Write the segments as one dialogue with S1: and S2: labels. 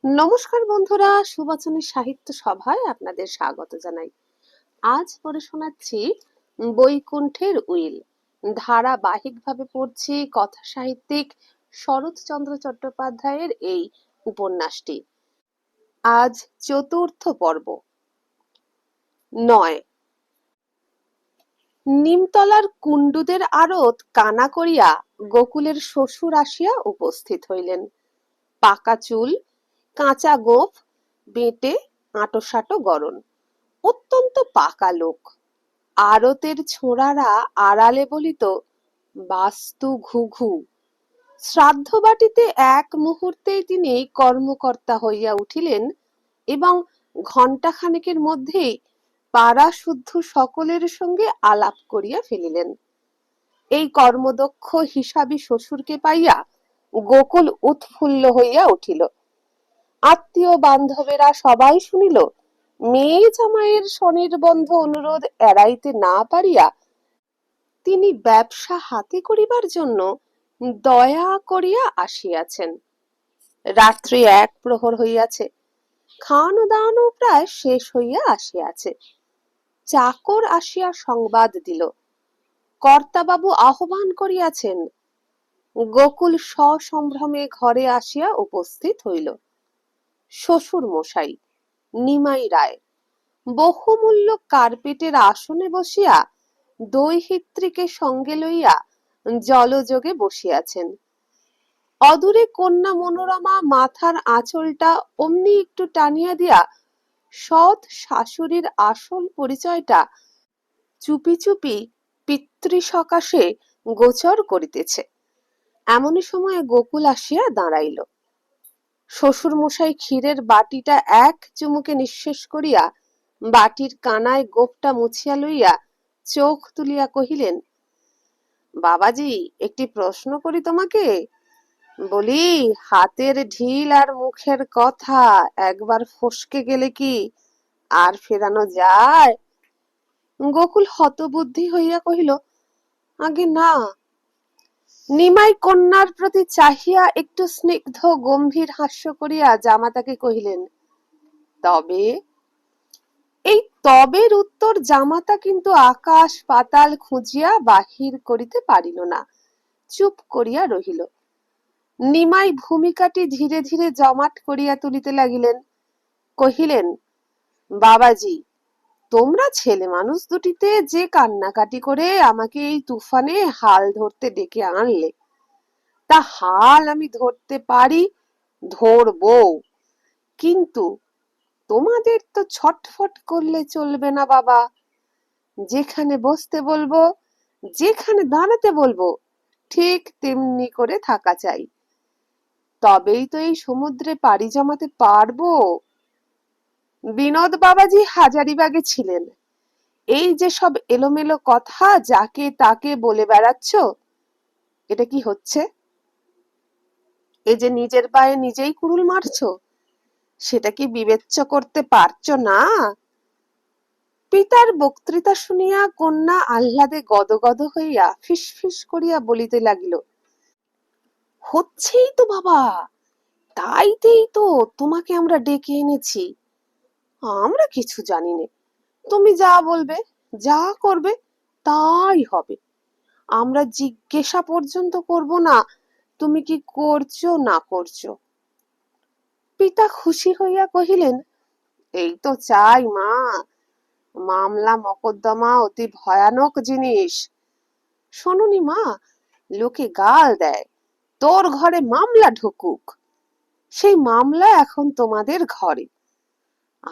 S1: নমস্কার বন্ধুরা, সুবাচনের সাহিত্য সভায় আপনাদের স্বাগত জানাই। আজ পড়ে শোনাচ্ছি বৈকুণ্ঠের উইল। ধারাবাহিকভাবে পড়ছি কথা সাহিত্যিক শরৎচন্দ্র চট্টোপাধ্যায়ের এই উপন্যাসটি। আজ চতুর্থ পর্ব। 9। নিমতলার কুণ্ডুদের আড়ত কানা করিয়া গোকুলের শ্বশুর আসিয়া উপস্থিত হইলেন। পাকা চুল, কাঁচা গোঁফ, বেঁটে আঁটোসাঁটো গড়ন, অত্যন্ত পাকা লোক। আড়তের ছোঁড়ারা আড়ালে বলিত, বাস্তু ঘুঘু। শ্রাদ্ধ বাটিতে এক মুহূর্তেই তিনি কর্মকর্তা হইয়া উঠিলেন এবং ঘণ্টাখানেকের মধ্যেই পাড়া শুদ্ধ সকলের সঙ্গে আলাপ করিয়া ফেলিলেন। এই কর্মদক্ষ হিসাবী শ্বশুরকে পাইয়া গোকুল উৎফুল্ল হইয়া উঠিল। আত্মীয় বান্ধবেরা সবাই শুনিল, মেয়ে জামাইয়ের স্বনির্বন্ধ অনুরোধ এড়াইতে না পারিয়া তিনি ব্যবসা হাতে করিবার জন্য দয়া করিয়া আসিয়াছেন। রাত্রি 1 প্রহর হইয়াছে, খাওয়ানো দাওয়ানো প্রায় শেষ হইয়া আসিয়াছে। চাকর আসিয়া সংবাদ দিল, কর্তাবাবু আহ্বান করিয়াছেন। গোকুল সসম্ভ্রমে ঘরে আসিয়া উপস্থিত হইল। শ্বশুর মশাই নিমাই রায় বহুমূল্য কার্পেটের আসনে বসিয়া দৈহিত্রীকে সঙ্গে লইয়া জলযোগে বসিয়াছেন। অদূরে কন্যা মনোরমা মাথার আঁচলটা অমনি একটু টানিয়া দিয়া সৎ শাশুড়ির আসল পরিচয়টা চুপি চুপি পিতৃ সকাশে গোচর করিতেছে। এমনই সময়ে গোকুল আসিয়া দাঁড়াইল। শ্বশুর মশাই ক্ষীরের বাটিটা এক চুমুকে নিঃশেষ করিয়া বাটির কানায় গোঁফটা মুছিয়া লইয়া চোখ তুলিয়া কহিলেন, বাবাজি, একটি প্রশ্ন করি তোমাকে? বলি, হাতের ঢিল আর মুখের কথা একবার ফসকে গেলে কি আর ফেরানো যায়? গোকুল হতবুদ্ধি হইয়া কহিল, আগে না। নিমাই কন্যার প্রতি চাহিয়া একটু স্নিগ্ধ গম্ভীর হাস্য করিয়া জামাতাকে কহিলেন, তবে? এই তবের উত্তর জামাতা কিন্তু আকাশ পাতাল খুঁজিয়া বাহির করিতে পারিল না, চুপ করিয়া রহিল। নিমাই ভূমিকাটি ধীরে ধীরে জমাট করিয়া তুলিতে লাগিলেন। কহিলেন, বাবাজি, তোমরা ছেলে মানুষ দুটিতে যে কান্নাকাটি করে আমাকে এই তুফানে হাল ধরতে ডেকে আনলে, তা হাল আমি ধরতে পারি, ধরবো, কিন্তু তোমাদের তো ছটফট করলে চলবে না বাবা। যেখানে বসতে বলবো, যেখানে দাঁড়াতে বলবো, ঠিক তেমনি করে থাকা চাই, তবেই তো এই সমুদ্রে পাড়ি জমাতে পারবো। বিনোদ বাবাজি হাজারিবাগে ছিলেন। এই যে সব এলোমেলো কথা যাকে তাকে বলে বেড়াচ্ছ, এটা কি হচ্ছে? এই যে নিজের পায়ে নিজেই কুড়ুল মারছো, সেটা কি বিবেচ্য করতে পারছো না? পিতার বক্তৃতা শুনিয়া কন্যা আহ্লাদে গদগদ হইয়া ফিসফিস করিয়া বলিতে লাগিল, হচ্ছেই তো বাবা, তাইতেই তো তোমাকে আমরা ডেকে এনেছি। আমরা কিছু জানি নে, তুমি যা বলবে, যা করবে তাই হবে। আমরা জিজ্ঞাসা পর্যন্ত করব না তুমি কি করছো না করছো। পিতা খুশি হইয়া কহিলেন, এই তো চাই মা। মামলা মকদ্দমা অতি ভয়ানক জিনিস। শোনোনি মা, লোকে গাল দেয়, তোর ঘরে মামলা ঢুকুক। সেই মামলা এখন তোমাদের ঘরে।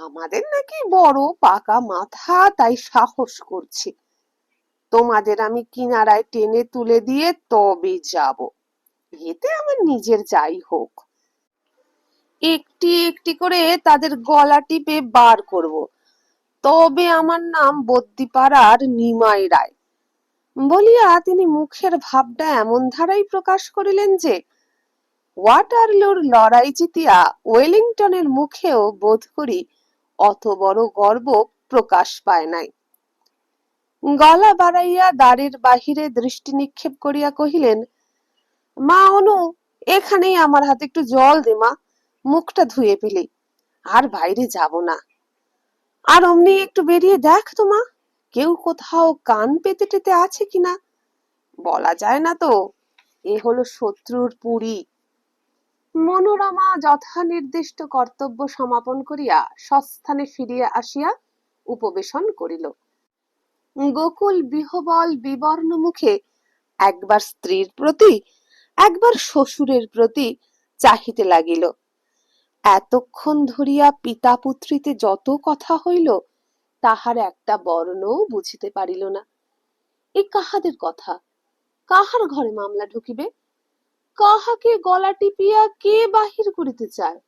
S1: আমাদের নাকি বড় পাকা মাথা, তাই সাহস করছি। তোমাদের আমি কিনারায় টেনে তুলে দিয়ে তবে যাব। এতে আমার নিজের যাই হোক, একটি একটি করে তাদের গলা টিপে বার করব। তবে আমার নাম বদ্যিপাড়ার নিমাই রায়। বলিয়া তিনি মুখের ভাবটা এমন ধারাই প্রকাশ করিলেন যে ওয়াটারলুর লড়াই জিতিয়া ওয়েলিংটনের মুখেও বোধ করি অত বড় গর্ব প্রকাশ পায় নাই। গলা বাড়াইয়া দ্বারের বাহিরে দৃষ্টি নিক্ষেপ করিয়া কহিলেন, মা অনু, এখানেই আমার হাতে একটু জল দে মা, মুখটা ধুয়ে ফেলি, আর বাইরে যাব না। আর অমনি একটু বেরিয়ে দেখ তো মা, কেউ কোথাও কান পেতে টেতে আছে কিনা। বলা যায় না তো, এ হলো শত্রুর পুরী। মনোরমা যথা নির্দিষ্ট কর্তব্য সমাপন করিয়া স্বস্থানে ফিরিয়া আসিয়া উপবেশন করিল। গোকুল বিহ্বল বিবর্ণ মুখে একবার স্ত্রীর প্রতি, একবার শ্বশুরের প্রতি চাহিতে লাগিল। এতক্ষণ ধরিয়া পিতা পুত্রীতে যত কথা হইল, তাহার একটা বর্ণও বুঝিতে পারিল না। এ কাহাদের কথা? কাহার ঘরে মামলা ঢুকিবে? কাহাকে গলা টিপিয়া কে বাহির করিতে চায়?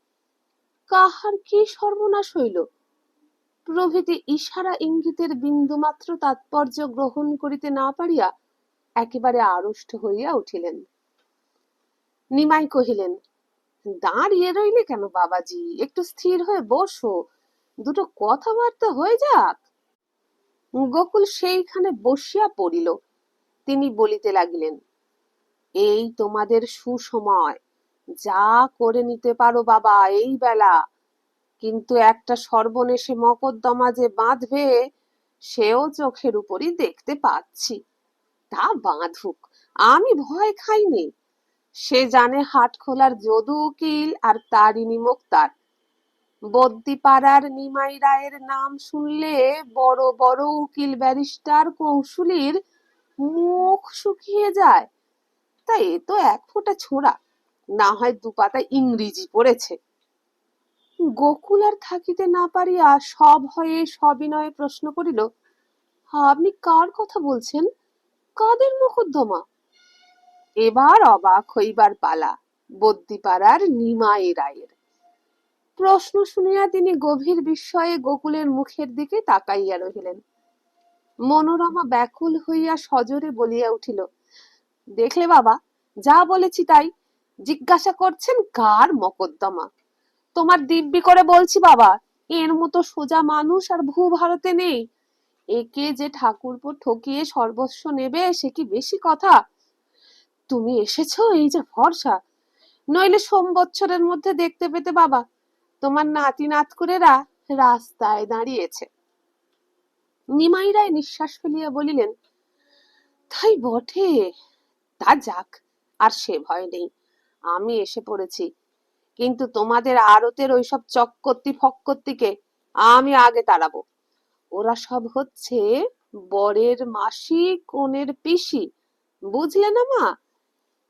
S1: কাহার কি সর্বনাশ হইল? প্রভৃতি ইশারা ইঙ্গিতের বিন্দুমাত্র তাৎপর্য গ্রহণ করিতে না পারিয়া একেবারে আড়ষ্ট হইয়া উঠিলেন। নিমাই কহিলেন, দাঁড়িয়ে রইলে কেন বাবাজি, একটু স্থির হয়ে বসো, দুটো কথাবার্তা হয়ে যাক। গোকুল সেইখানে বসিয়া পড়িল। তিনি বলিতে লাগিলেন, এই তোমাদের সুসময়, যা করে নিতে পারো বাবা এই বেলা, কিন্তু একটা সর্বনেশে মকদ্দমা যে বাঁধবে, সেও চোখের উপরই দেখতে পাচ্ছি। তা বাঁধুক, আমি ভয় খাইনি। সে জানে হাট খোলার যদু উকিল আর তারিণী মোক্তার। বদ্যিপাড়ার নিমাই রায়ের নাম শুনলে বড় বড় উকিল ব্যারিস্টার কৌশলীর মুখ শুকিয়ে যায়। তা এ তো এক ফোঁটা ছোঁড়া, না হয় দুপাতা ইংরেজি পড়েছে। গোকুল আর থাকিতে না পারিয়া সভয়ে সবিনয়ে প্রশ্ন করিল, আপনি কার কথা বলছেন? কাদের মোকদ্দমা? এবার অবাক হইবার পালা বদ্যিপাড়ার নিমাই রায়ের। প্রশ্ন শুনিয়া তিনি গভীর বিস্ময়ে গোকুলের মুখের দিকে তাকাইয়া রহিলেন। মনোরমা ব্যাকুল হইয়া সজোরে বলিয়া উঠিল, দেখলে বাবা, যা বলেছি তাই। জিজ্ঞাসা করছেন কার মকদ্দমা? তোমার দিব্যি করে বলছি বাবা, এর মতো সোজা মানুষ আর ভূভারতে নেই। একে যে ঠাকুরপো ঠকিয়ে সর্বস্ব নেবে, সে কি বেশি কথা? তুমি এসেছো, এই যে ভরসা, নইলে সোমবৎসরের মধ্যে দেখতে পেতে বাবা, তোমার নাতি নাতকুরেরা রাস্তায় দাঁড়িয়েছে। নিমাই রায় নিঃশ্বাস ফেলিয়া বলিলেন, তাই বটে, তা যাক, আর সে ভয় নেই, আমি এসে পড়েছি। কিন্তু তোমাদের আড়তের ওইসব চক্কর্তি ফক্কর্তিকে আমি আগে তাড়াবো। ওরা সব হচ্ছে বরের মাসি, কনের পিসি, বুঝলে না মা?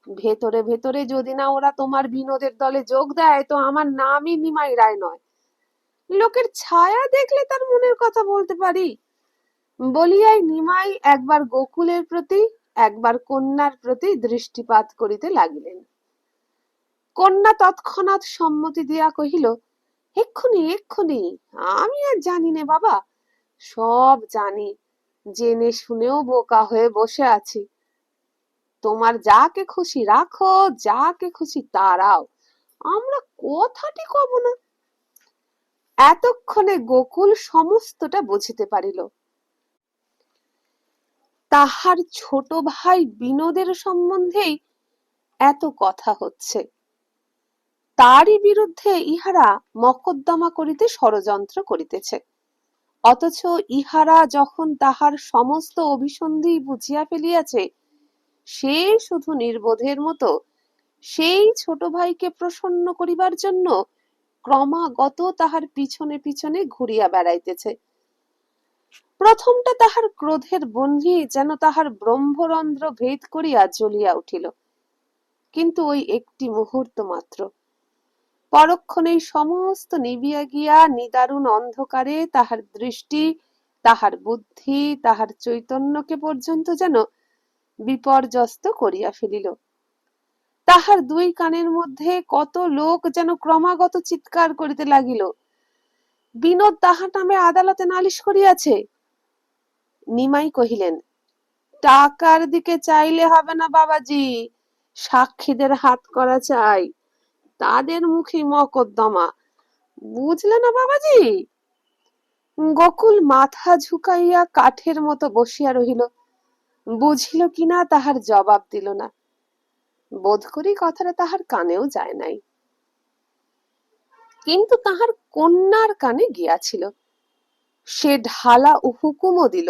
S1: ভেতরে ভেতরে যদি না ওরা তোমার বিনোদের দলে যোগ দেয়, তো আমার নামই নিমাই রায় নয়। লোকের ছায়া দেখলে তার মনের কথা বলতে পারি। বলিয়াই নিমাই একবার গোকুলের প্রতি, একবার কন্যার প্রতি দৃষ্টিপাত করিতে লাগিলেন। কন্যা তৎক্ষণাৎ সম্মতি দিয়া কহিল, এক্ষুনি এক্ষুনি, আমি আর জানি নে বাবা, সব জানি, জেনে শুনেও বোকা হয়ে বসে আছি। তোমার যাকে খুশি রাখো, যাকে খুশি তারাও, আমরা কথাটি কব না। এতক্ষণে গোকুল সমস্তটা বুঝিতে পারিল। তাহার ছোট ভাই বিনোদের সম্বন্ধেই এত কথা হচ্ছে, তারই বিরুদ্ধে ইহারা মকদ্দমা করিতে ষড়যন্ত্র করিতেছে। অথচ ইহারা যখন তাহার সমস্ত অভিসন্ধি বুঝিয়া ফেলিয়াছে, সে শুধু নির্বোধের মতো সেই ছোট ভাইকে প্রসন্ন করিবার জন্য ক্রমাগত তাহার পিছনে পিছনে ঘুরিয়া বেড়াইতেছে। প্রথমটা তাহার ক্রোধের বহ্নি যেন তাহার ব্রহ্মরন্ধ্র ভেদ করিয়া জ্বলিয়া উঠিল, কিন্তু ওই একটি মুহূর্ত মাত্র। পরক্ষণেই সমস্ত নিবিয়া গিয়া নিদারুণ অন্ধকারে তাহার দৃষ্টি, তাহার বুদ্ধি, তাহার চৈতন্যকে পর্যন্ত যেন বিপর্যস্ত করিয়া ফেলিল। তাহার দুই কানের মধ্যে কত লোক যেন ক্রমাগত চিৎকার করিতে লাগিল, বিনোদ তাহার নামে আদালতে নালিশ করিয়াছে। নিমাই কহিলেন, টাকার দিকে চাইলে হবে না বাবাজি, সাক্ষীদের হাত করা চাই, তাদের মুখে মকদ্দমা, বুঝলে না বাবাজি? গোকুল মাথা ঝুঁকাইয়া কাঠের মতো বসিয়া রহিল, বুঝিল কিনা তাহার জবাব দিল না। বোধ করি কথাটা তাহার কানেও যায় নাই। কিন্তু তাহার কন্যার কানে গিয়াছিল। সে ঢালা হুকুমও দিল।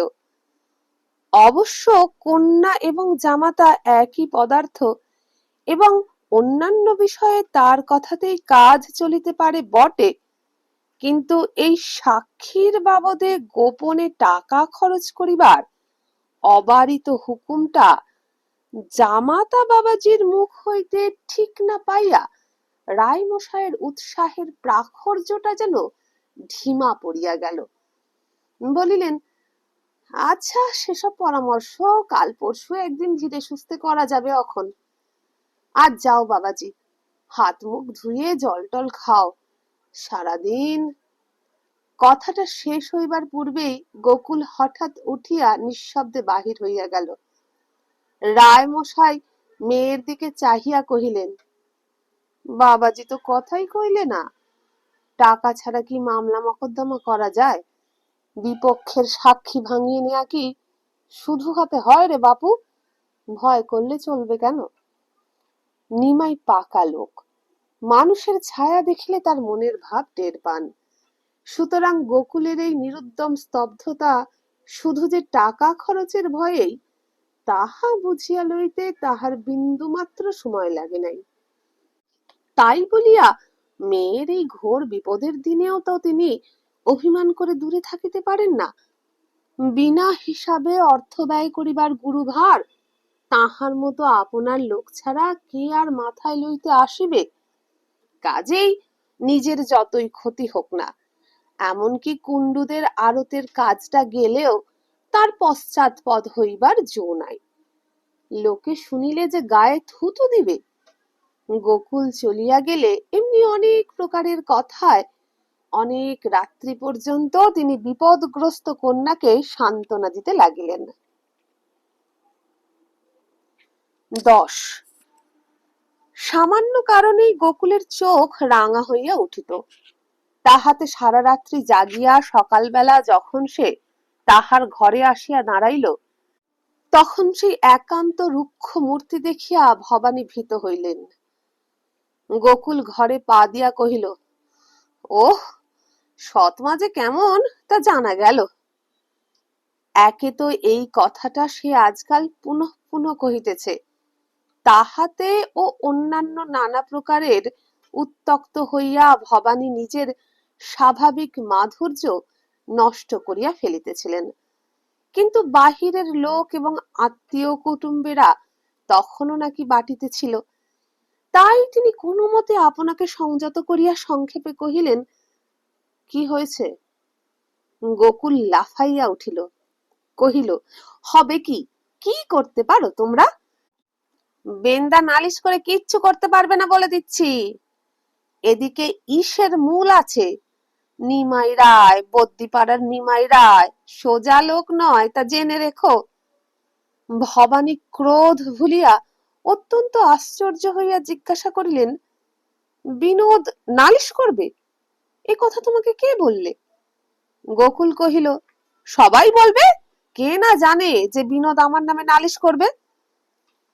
S1: অবশ্য কন্যা এবং জামাতা একই পদার্থ এবং অন্যান্য বিষয়ে তার কথাতেই কাজ চলিতে পারে বটে, কিন্তু এই সাক্ষীর বাবদে গোপনে টাকা খরচ করিবার অবারিত হুকুমটা জামাতা বাবাজির মুখ হইতে ঠিক না পাইয়া রায়মশাইয়ের উৎসাহের প্রাখর্যটা যেন ঢিমা পড়িয়া গেল। বলিলেন, আচ্ছা, সেসব পরামর্শ কাল পরশু একদিন ধীরে সুস্থে করা যাবে। এখন আজ যাও বাবাজি, হাত মুখ ধুয়ে জল টল খাও। সারাদিন। কথাটা শেষ হইবার পূর্বেই গোকুল হঠাৎ উঠিয়া নিঃশব্দে বাহির হইয়া গেল। রায়মশাই মেয়ের দিকে চাহিয়া কহিলেন, বাবাজি তো কথাই কইলে না। টাকা ছাড়া কি মামলা মকদ্দমা করা যায়? বিপক্ষের সাক্ষী ভাঙিয়ে নেয়া কি শুধু হাতে হয় রে বাপু? ভয় করলে চলবে কেন? নিমাই পাকা লোক, মানুষের ছায়া দেখিলে তার মনের ভাব টের পান। সুতরাং গোকুলের এই নিরুদ্যম স্তব্ধতা শুধু যে টাকা খরচের ভয়েই, তাহা বুঝিয়া লইতে তাহার বিন্দুমাত্র সময় লাগে নাই। তাই বলিয়া মেয়ের এই ঘোর বিপদের দিনেও তো তিনি অভিমান করে দূরে থাকিতে পারেন না। বিনা হিসাবে অর্থ ব্যয় করিবার গুরুভার তাহার মতো আপনার লোক ছাড়া কে আর মাথায় লইতে আসিবে? কাজেই নিজের যতই ক্ষতি হোক না, এমনকি কুণ্ডুদের আড়তের কাজটা গেলেও তার পশ্চাৎপদ হইবার জো নাই। লোকে শুনিলে যে গায়ে থুতু দিবে। গোকুল চলিয়া গেলে এমনি অনেক প্রকারের কথায় অনেক রাত্রি পর্যন্ত তিনি বিপদগ্রস্ত কন্যাকে সান্ত্বনা দিতে লাগিলেন। 10 সামান্য কারণেই গোকুলের চোখ রাঙা হইয়া উঠিত। তাহাতে সারা রাত্রি জাগিয়া সকালবেলা যখন সে তাহার ঘরে আসিয়া দাঁড়াইল, তখন সেই একান্ত রুক্ষ মূর্তি দেখিয়া ভবানী ভীত হইলেন। গোকুল ঘরে পা দিয়া কহিল, ওহ, সৎমা যে কেমন তা জানা গেল। একে তো এই কথাটা সে আজকাল পুনঃ পুনঃ কহিতেছে, তাহাতে ও অন্যান্য নানা প্রকারের উত্তক্ত হইয়া ভবানী নিজের স্বাভাবিক মাধুর্য নষ্ট করিয়া ফেলিতেছিলেন। কিন্তু বাহিরের লোক এবং আত্মীয় কুটুম্বেরা তখনও নাকি বাটিতে ছিল। তাই তিনি কোনো মতে আপনাকে সংযত করিয়া সংক্ষেপে কহিলেন, কি হয়েছে? গোকুল লাফাইয়া উঠিল, কহিল, হবে কি? কি করতে পারো তোমরা? বেন্দা নালিশ করে কিচ্ছু করতে পারবে না বলে দিচ্ছি। এদিকে ইসের মূল আছে। নিমাই রায়, বদ্যিপাড়ার নিমাই রায় সোজা লোক নয়, তা জেনে রেখো। ভবানী ক্রোধ ভুলিয়া অত্যন্ত আশ্চর্য হইয়া জিজ্ঞাসা করিলেন, বিনোদ নালিশ করবে? এ কথা তোমাকে কে বললে? গোকুল কহিল, সবাই বলবে। কে না জানে যে বিনোদ আমার নামে নালিশ করবে?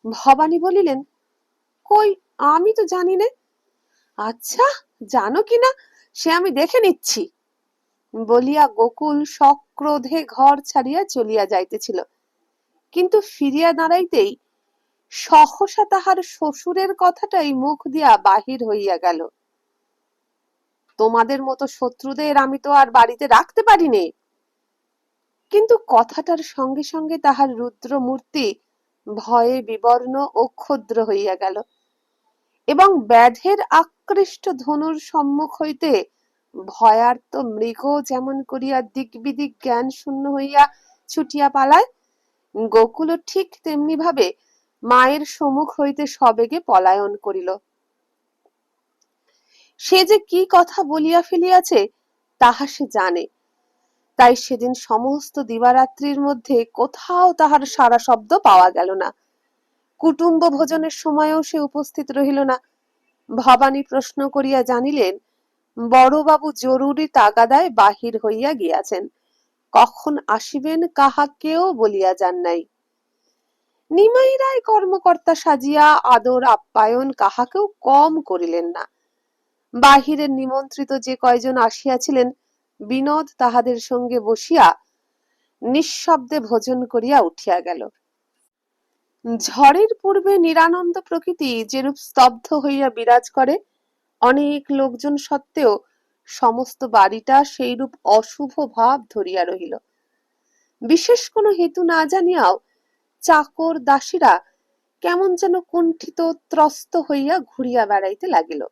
S1: ভবানী বলিলেন, কই, আমি তো জানি না। আচ্ছা, জানো কিনা সে আমি দেখে নিচ্ছি। বলিয়া গোকুল সক্রোধে ঘর ছাড়িয়া চলিয়া যাইতেছিল, কিন্তু ফিরিয়া দাঁড়াইতেই সহসা তাহার শ্বশুরের কথাটাই মুখ দিয়া বাহির হইয়া গেল, তোমাদের মতো শত্রুদের আমি তো আর বাড়িতে রাখতে পারি নে। কিন্তু কথাটার সঙ্গে সঙ্গে তাহার রুদ্র মূর্তি ভয়ে বিবর্ণ ও ক্ষুদ্র হইয়া গেল, এবং ব্যাধের আকৃষ্ট ধনুর সম্মুখ হইতে ভয়ার্ত মৃগ যেমন করিয়া দিক বিদিক জ্ঞান শূন্য হইয়া ছুটিয়া পালায়, গোকুলও ঠিক তেমনি ভাবে মায়ের সম্মুখ হইতে সবেগে পলায়ন করিল। সে যে কি কথা বলিয়া ফেলিয়াছে তাহা সে জানে। তাই সেদিন সমস্ত দিবারাত্রির মধ্যে কোথাও তাহার সারা শব্দ পাওয়া গেল না। কুটুম্ব ভোজনের সময়ও সে উপস্থিত রহিল না। ভবানী প্রশ্ন করিয়া জানিলেন, বড়বাবু জরুরি তাগাদায় বাহির হইয়া গিয়াছেন, কখন আসিবেন কাহাকেও বলিয়া যান নাই। নিমাই রায় কর্মকর্তা সাজিয়া আদর আপ্যায়ন কাহাকেও কম করিলেন না। বাহিরের নিমন্ত্রিত যে কয়জন আসিয়াছিলেন, বিনোদ তাহাদের সঙ্গে বসিয়া নিঃশব্দে ভোজন করিয়া উঠিয়া গেল। ঝড়ের পূর্বে নিরানন্দ প্রকৃতি যেরূপ স্তব্ধ হইয়া বিরাজ করে, অনেক লোকজন সত্ত্বেও সমস্ত বাড়িটা সেইরূপ অশুভ ভাব ধরিয়া রহিল। বিশেষ কোনো হেতু না জানিয়াও চাকর দাসীরা কেমন যেন কুণ্ঠিত ত্রস্ত হইয়া ঘুরিয়া বেড়াইতে লাগিল।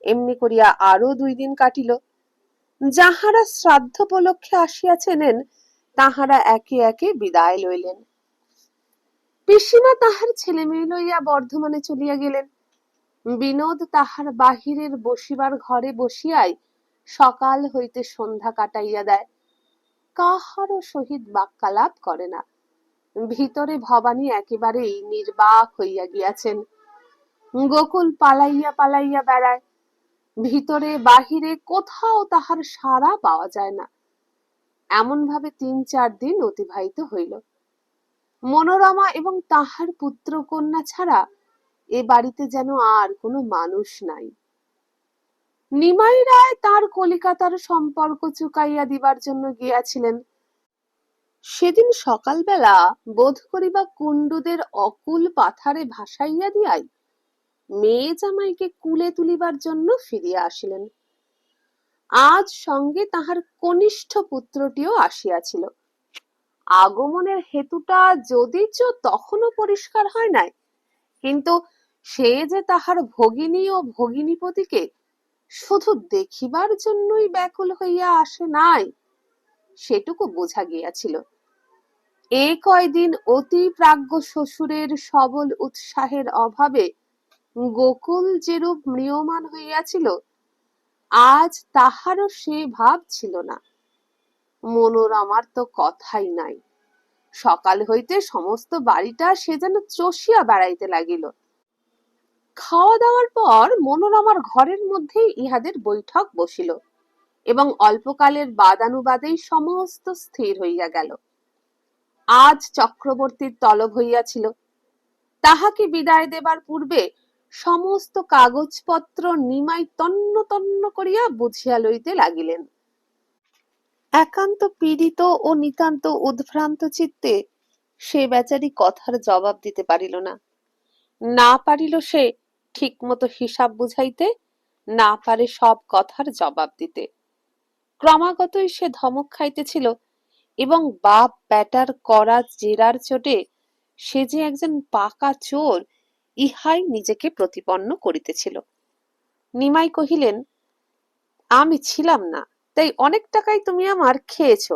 S1: এমনি করিয়া আরো 2 দিন কাটিল। যাহারা শ্রাদ্ধোপলক্ষে আসিয়াছিলেন তাহারা একে একে বিদায় লইলেন। পিসিমা তাহার ছেলে মেয়ে লইয়া বর্ধমানে চলিয়া গেলেন। বিনোদ তাহার বাহিরের বসিবার ঘরে বসিয়াই সকাল হইতে সন্ধ্যা কাটাইয়া দেয়। কাহারও সহিত বাক্যালাপ করে না। ভিতরে ভবানী একেবারেই নির্বাক হইয়া গিয়াছেন। গোকুল পালাইয়া পালাইয়া বেড়ায়। ভিতরে বাহিরে কোথাও তাহার সাড়া পাওয়া যায় না। এমন ভাবে 3-4 দিন অতিবাহিত হইল। মনোরমা এবং তাহার পুত্র কন্যা ছাড়া এ বাড়িতে যেন আর কোনো মানুষ নাই। নিমাই রায় তার কলিকাতার সম্পর্ক চুকাইয়া দিবার জন্য গিয়াছিলেন। সেদিন সকালবেলা বোধ করিবা কুণ্ডুদের অকুল পাথারে ভাসাইয়া দিয়াই মেয়ে জামাইকে কুলে তুলিবার জন্য ফিরিয়া আসিলেন। আজ সঙ্গে তাহার কনিষ্ঠ পুত্রটিও আসিয়াছিল। আগমনের হেতুটা যদিচ তখনও পরিষ্কার হয় নাই, কিন্তু সে যে তাহার ভগিনী ও ভগিনীপতিকে শুধু দেখিবার জন্যই ব্যাকুল হইয়া আসে নাই, সেটুকু বোঝা গিয়াছিল। এ কয়দিন অতি প্রাজ্ঞ শ্বশুরের সবল উৎসাহের অভাবে গোকুল যেরূপ ম্রিয়মাণ হইয়াছিল, আজ তাহারও সে ভাব ছিল না। মনোরমার তো কথাই নাই। সকাল হইতে সমস্ত বাড়িটা সে যেন চষিয়া বেড়াইতে লাগিল। খাওয়া দাওয়ার পর মনোরমার ঘরের মধ্যেই ইহাদের বৈঠক বসিল এবং অল্পকালের বাদানুবাদেই সমস্ত স্থির হইয়া গেল। আজ চক্রবর্তীর তলব হইয়াছিল। তাহাকে বিদায় দেবার পূর্বে সমস্ত কাগজপত্র নিমাই তন্ন তন্ন করিয়া বুঝিয়া লইতে লাগিলেন। একান্ত পীড়িত ও নিতান্ত উদ্ভ্রান্ত চিত্তে সে বেচারি কথার জবাব দিতে পারিল না। না পারিল সে ঠিক মতো হিসাব বুঝাইতে, না পারে সব কথার জবাব দিতে। ক্রমাগতই সে ধমক খাইতেছিল এবং বাপ বেটার করা জেরার চোটে সে যে একজন পাকা চোর, ইহাই নিজেকে প্রতিপন্ন করিতেছিল। নিমাই কহিলেন, আমি ছিলাম না, তাই অনেক টাকাই তুমি আমার খেয়েছ,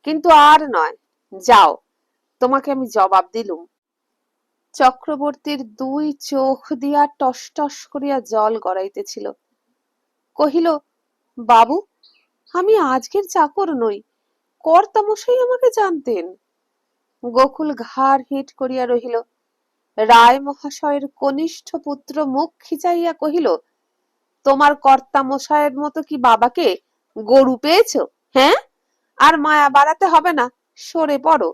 S1: কিন্তু আর নয়, যাও, তোমাকে আমি জবাব দিলুম। চক্রবর্তীর 2 চোখ দিয়া টস টস করিয়া জল গড়াইতেছিল। কহিল, বাবু, আমি আজকের চাকর নই, কর্তামশাই আমাকে জানতেন। গোকুল ঘাড় হেঁট করিয়া রহিল। রায় মহাশয়ের কনিষ্ঠ পুত্র মুখ খিচাইয়া কহিল, তোমার কর্তামশায়ের মতো কি বাবাকে গরু পেয়েছ? হ্যাঁ, আর মায়া বাড়াতে হবে না, সরে পড়ো।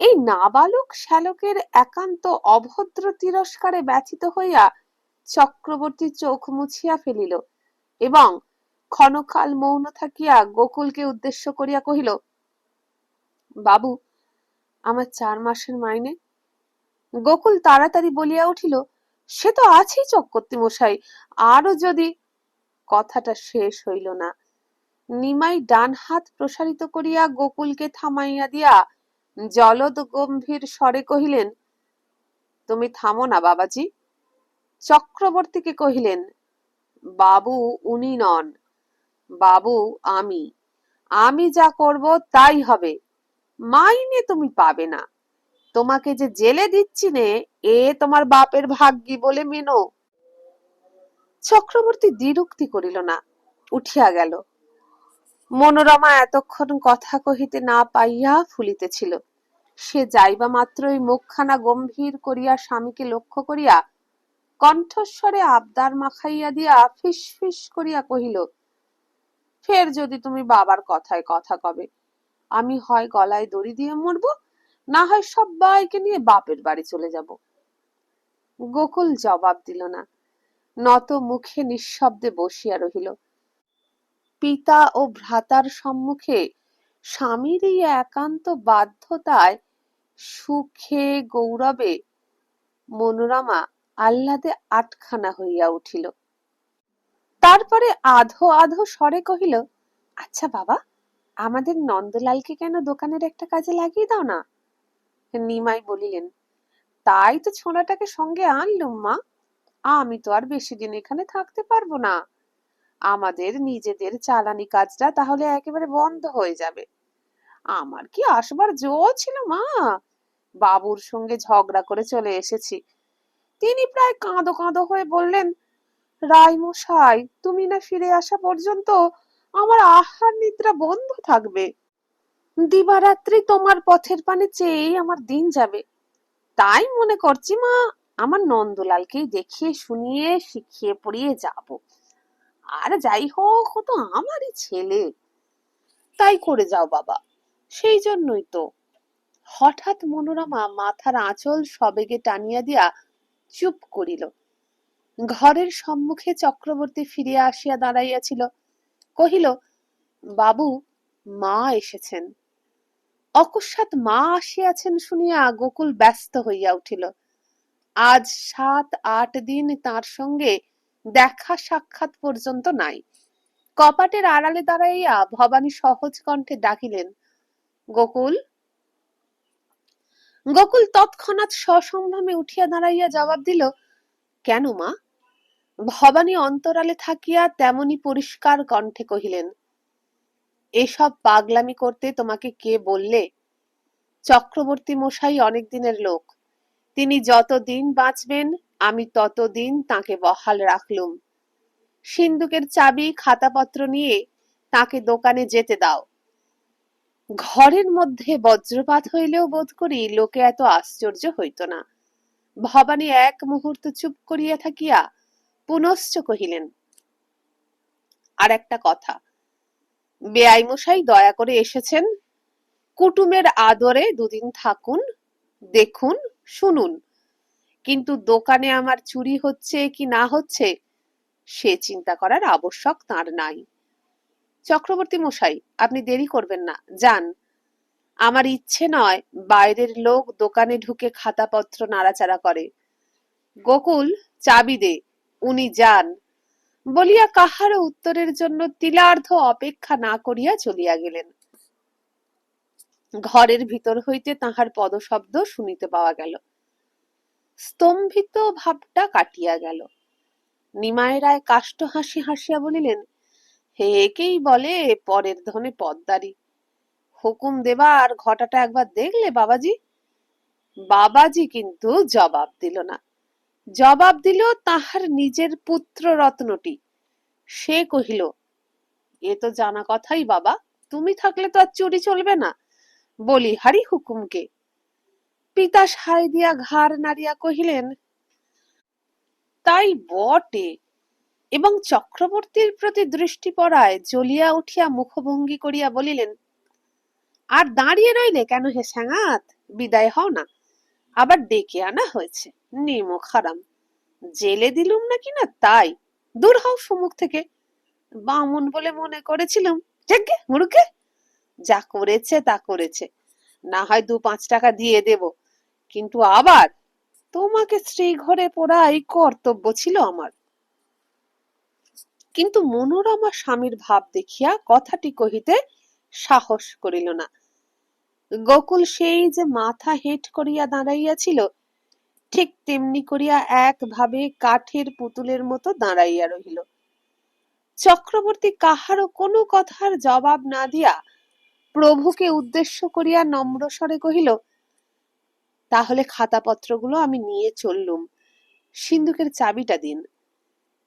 S1: এই নাবালক শ্যালকের একান্ত অভদ্র তিরস্কারে ব্যথিত হইয়া চক্রবর্তী চোখ মুছিয়া ফেলিল এবং ক্ষণকাল মৌন থাকিয়া গোকুলকে উদ্দেশ্য করিয়া কহিল, বাবু, আমার 4 মাসের মাইনে। গোকুল তাড়াতাড়ি বলিয়া উঠিল, সে তো আছেই চক্রবর্তী মশাই, আরো যদি। কথাটা শেষ হইল না। নিমাই ডান হাত প্রসারিত করিয়া গোকুলকে থামাইয়া দিয়া জলদ গম্ভীর স্বরে কহিলেন, তুমি থামো না বাবাজি। চক্রবর্তীকে কহিলেন, বাবু উনি নন, বাবু আমি। আমি যা করব তাই হবে। মাইনে তুমি পাবে না। তোমাকে যে জেলে দিচ্ছি নে, এ তোমার বাপের ভাগ্যি বলে মেনো। চক্রবর্তী দ্বিরুক্তি করিল না, উঠিয়া গেল। মনোরমা এতক্ষণ কথা কহিতে না পাইয়া ফুলিতেছিল। সে যাইবা মাত্রই মুখখানা গম্ভীর করিয়া স্বামীকে লক্ষ্য করিয়া কণ্ঠস্বরে আবদার মাখাইয়া দিয়া ফিস ফিস করিয়া কহিল, ফের যদি তুমি বাবার কথায় কথা কবে, আমি হয় গলায় দড়ি দিয়ে মরব, না হয় সবাইকে নিয়ে বাপের বাড়ি চলে যাব। গোকুল জবাব দিল না। নত মুখে নিঃশব্দে বসিয়া রহিল। পিতা ও ভ্রাতার সম্মুখে স্বামীর এই একান্ত বাধ্যতায় সুখে গৌরবে মনোরমা আহ্লাদে আটখানা হইয়া উঠিল। তারপরে আধো আধো স্বরে কহিল, আচ্ছা বাবা, আমাদের নন্দলালকে কেন দোকানের একটা কাজে লাগিয়ে দাও না। নিমাই বলিলেন, তাই তো ছোড়াটাকে সঙ্গে আনলুম মা। আমি তো আর বেশি দিন এখানে থাকতে পারবো না। আমাদের নিজেদের চালানি কাজটা তাহলে একেবারে বন্ধ হয়ে যাবে। আমার কি আসবার জো ছিল মা? বাবুর সঙ্গে ঝগড়া করে চলে এসেছি। তিনি প্রায় কাঁদো কাঁদো হয়ে বললেন, রায়মশাই, তুমি না ফিরে আসা পর্যন্ত আমার আহার নিদ্রা বন্ধ থাকবে। দিবারাত্রি তোমার পথের পানে চেয়েই আমার দিন যাবে। তাই মনে করছি মা, আমার নন্দলালকেই দেখিয়ে শুনিয়ে শিখিয়ে পড়িয়ে যাব। আর যাই হোক, ও তো আমারই ছেলে। তাই করে যাও বাবা। সেই জন্যই তো। হঠাৎ মনোরমা মাথার আঁচল সবেগে টানিয়া দিয়া চুপ করিল। ঘরের সম্মুখে চক্রবর্তী ফিরিয়া আসিয়া দাঁড়াইয়াছিল। কহিল, বাবু, মা এসেছেন। অকস্মাৎ মা আসিয়াছেন শুনিয়া গোকুল ব্যস্ত হইয়া উঠিল। আজ 7-8 দিন তার সঙ্গে দেখা সাক্ষাৎ পর্যন্ত নাই। কপাটের আড়ালে দাঁড়াইয়া ভবানী সহজ কণ্ঠে ডাকিলেন, গোকুল। গোকুল তৎক্ষণাৎ সসম্ভ্রমে উঠিয়া দাঁড়াইয়া জবাব দিল, কেন মা? ভবানী অন্তরালে থাকিয়া তেমনি পরিষ্কার কণ্ঠে কহিলেন, এসব পাগলামি করতে তোমাকে কে বললে? চক্রবর্তী মশাই অনেক দিনের লোক। তিনি যতদিন বাঁচবেন আমি ততদিন তাকে বহাল রাখলুম। সিন্দুকের চাবি খাতাপত্র নিয়ে তাকে দোকানে যেতে দাও। ঘরের মধ্যে বজ্রপাত হইলেও বোধ করি লোকে এত আশ্চর্য হইত না। ভবানী এক মুহূর্ত চুপ করিয়া থাকিয়া পুনশ্চ কহিলেন, আর একটা কথা, বেয়াই মশাই দয়া করে এসেছেন, কুটুমের আদরে দুদিন থাকুন, দেখুন, শুনুন। কিন্তু দোকানে আমার চুরি হচ্ছে কি না হচ্ছে সে চিন্তা করার আবশ্যক তাঁর নাই। চক্রবর্তী মশাই, আপনি দেরি করবেন না, যান। আমার ইচ্ছে নয় বাইরের লোক দোকানে ঢুকে খাতাপত্র নাড়াচাড়া করে। গোকুল, চাবি দে, উনি যান। বলিয়া কাহারও উত্তরের জন্য তিলার্ধ অপেক্ষা না করিয়া চলিয়া গেলেন। ঘরের ভিতর হইতে তাহার পদশব্দ শুনিতে পাওয়া গেল। স্তম্ভিত ভাবটা কাটিয়া গেল। নিমাই রায় কাষ্ঠ হাসি হাসিয়া বলিলেন, হে একেই বলে পরের ধনে পদ্মারি। হুকুম দেবার ঘটাটা একবার দেখলে বাবাজি? বাবাজি কিন্তু জবাব দিল না। জবাব দিল তাহার নিজের পুত্র রত্নটি। সে কহিল, এ তো জানা কথাই বাবা, তুমি থাকলে তো আর চুরি চলবে না। বলি হারি হুকুমকে। পিতা সায় দিয়া ঘাড় নাড়িয়া কহিলেন, তাই বটে। এবং চক্রবর্তীর প্রতি দৃষ্টি পড়ায় জ্বলিয়া উঠিয়া মুখভঙ্গি করিয়া বলিলেন, আর দাঁড়িয়ে রইলে কেন হে স্যাঙাত, বিদায় হও না। আবার ডেকে আনা হয়েছে, নিমক হারাম। জেলে দিলুম নাকি না তাই। দূর হও সম্মুখ থেকে। বামুন বলে মনে করেছিলুম, যাকে মুরুকে, যা করেছে তা করেছে, না হয় 2-5 টাকা দিয়ে দেব, কিন্তু আবার তোমাকে স্ত্রী ঘরে পড়াই কর্তব্য ছিল আমার। কিন্তু মনোরমা স্বামীর ভাব দেখিয়া কথাটি কহিতে সাহস করিল না। গোকুল সেই যে মাথা হেঁট করিয়া দাঁড়াইয়াছিল, ঠিক তেমনি করিয়া একভাবে কাঠের পুতুলের মতো দাঁড়াইয়া রহিল। চক্রবর্তী কাহারও কোনো কথার জবাব না দিয়া প্রভুকে উদ্দেশ্য করিয়া নম্র স্বরে কহিল, তাহলে খাতাপত্রগুলো আমি নিয়ে চললুম, সিন্দুকের চাবিটা দিন।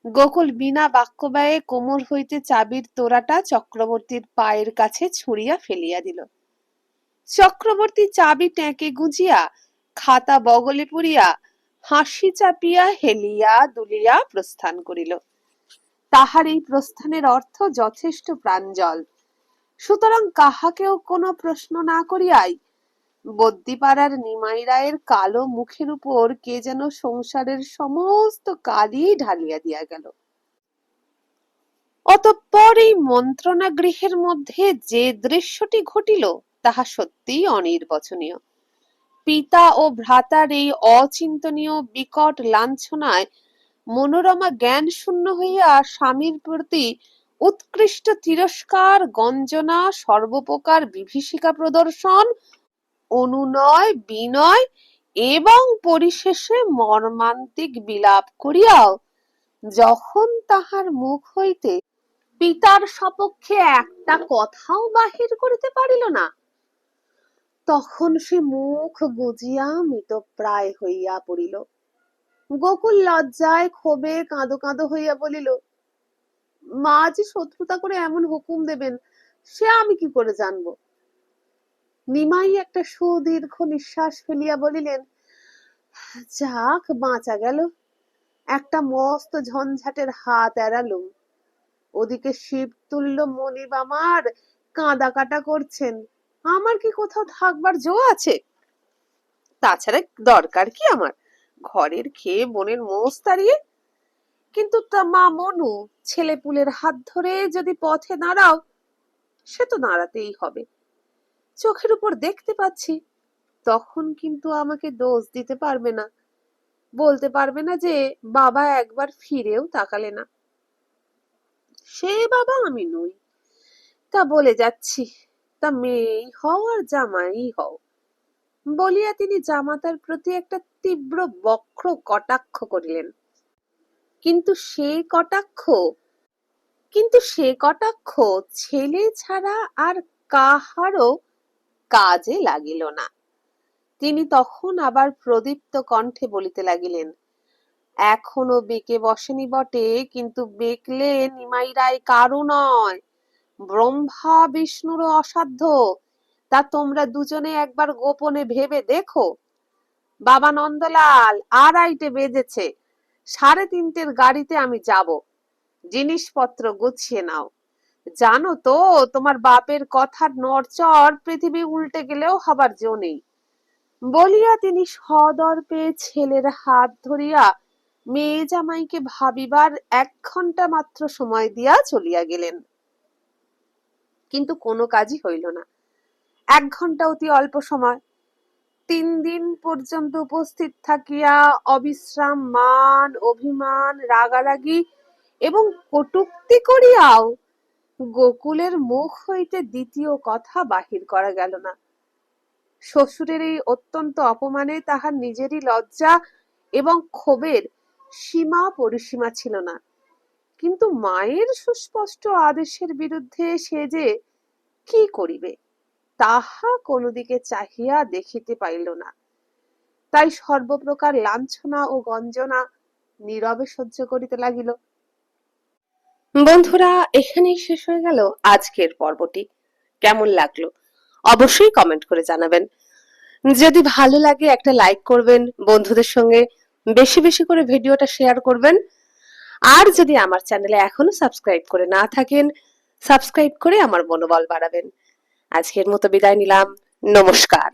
S1: গোকুল বিনা বাক্য ব্যয়ে কোমর হইতে চাবির তোড়াটা চক্রবর্তীর পায়ের কাছে ছুঁড়িয়া ফেলিয়া দিল। চক্রবর্তী চাবি ট্যাঁকে গুঁজিয়া খাতা বগলে পুরিয়া হাসি চাপিয়া হেলিয়া দুলিয়া প্রস্থান করিল। তাহার এই প্রস্থানের অর্থ যথেষ্ট প্রাঞ্জল। সুতরাং কাহাকেও কোনো প্রশ্ন না করিয়াই বদ্যিপাড়ার নিমাই রায়ের কালো মুখের উপর কে যেন সংসারের সমস্ত কালি ঢালিয়া দিয়া গেল। অতঃপর এই মন্ত্রণা গৃহের মধ্যে যে দৃশ্যটি ঘটিল তাহা সত্যিই অনির্বচনীয়। পিতা ও ভ্রাতার এই অচিন্তনীয় বিকট লাঞ্ছনায় মনোরমা জ্ঞান শূন্য হইয়া স্বামীর প্রতি উৎকৃষ্ট তিরস্কার, গঞ্জনা, সর্বপ্রকার বিভীষিকা প্রদর্শন, অনুনয়, বিনয় এবং পরিশেষে মর্মান্তিক বিলাপ করিয়াও যখন তাহার মুখ হইতে পিতার সপক্ষে একটা কথাও বাহির করিতে পারিল না, তখন সে মুখ গুজিয়া মৃতপ্রায় হইয়া পড়িল। গোকুল লজ্জায় ক্ষোভে কাঁদো কাঁদো হইয়া বলিল, মা যে শত্রুতা করে এমন হুকুম দেবেন সে আমি কি করে জানবো? নিমাই একটা সুদীর্ঘ নিঃশ্বাস ফেলিয়া বলিলেন, যাক বাঁচা গেল, একটা মস্ত ঝঞ্ঝাটের হাত এড়ালুম। ওদিকে শিবতুল্য মনিব আমার কাঁদা কাটা করছেন, আমার কি কোথাও থাকবার জো আছে? তাছাড়া দরকার কি আমার ঘরের খেয়ে বোনের মোষ তাড়িয়ে? কিন্তু তা মা মনু, ছেলে পুলের হাত ধরে যদি পথে দাঁড়াও, সে তো দাঁড়াতেই হবে। চোখের উপর দেখতে পাচ্ছি, তখন কিন্তু আমাকে দোষ দিতে পারবে না, বলতে পারবে না যে বাবা একবার ফিরেও তাকালে না। সে বাবা আমি নই, তা বলে যাচ্ছি, তা মেয়েই হও আর জামাই হও। বলিয়া তিনি জামাতার প্রতি একটা তীব্র বক্র কটাক্ষ করিলেন। কিন্তু সে কটাক্ষ ছেলে ছাড়া আর কাহারও কাজে লাগিল না। তিনি তখন আবার প্রদীপ্ত কণ্ঠে বলিতে লাগিলেন, এখনো বেঁকে বসেনি বটে, কিন্তু বেঁকলে নিমাই রায় কারু নয়, ব্রহ্মা বিষ্ণুরও অসাধ্য। তা তোমরা দুজনে একবার গোপনে ভেবে দেখো। বাবা নন্দলাল, আড়াইটে বেজেছে, 3:30 গাড়িতে আমি যাব। জিনিসপত্র গুছিয়ে নাও। জানো তো তোমার বাপের কথার নড়চড় পৃথিবী উল্টে গেলেও হবার জো নেই। বলিয়া তিনি সদর্পে ছেলের হাত ধরিয়া মেয়ে জামাইকে ভাবিবার 1 ঘন্টা মাত্র সময় দিয়া চলিয়া গেলেন। কিন্তু কোনো কাজই হইল না। 1 ঘন্টা অতি অল্প সময়। 3 দিন পর্যন্ত উপস্থিত থাকিয়া অবিশ্রাম মান, অভিমান, রাগারাগি এবং কটূক্তি করিয়াও গোকুলের মুখ হইতে দ্বিতীয় কথা বাহির করা গেল না। শ্বশুরের এই অত্যন্ত অপমানে তাহার নিজেরই লজ্জা এবং ক্ষোভের সীমা পরিসীমা ছিল না। কিন্তু মায়ের সুস্পষ্ট আদেশের বিরুদ্ধে সে যে কি করিবে তাহা কোনো দিকে চাহিয়া দেখিতে পাইল না। তাই সর্বপ্রকার লাঞ্ছনা ও গঞ্জনা নীরবে সহ্য করিতে লাগিল। বন্ধুরা, এখানেই শেষ হয়ে গেল আজকের পর্বটি। কেমন লাগলো অবশ্যই কমেন্ট করে জানাবেন। যদি ভালো লাগে একটা লাইক করবেন, বন্ধুদের সঙ্গে বেশি বেশি করে ভিডিওটা শেয়ার করবেন। আর যদি আমার চ্যানেলে এখনো সাবস্ক্রাইব করে না থাকেন, সাবস্ক্রাইব করে আমার মনোবল বাড়াবেন। আজকের মতো বিদায় নিলাম। নমস্কার।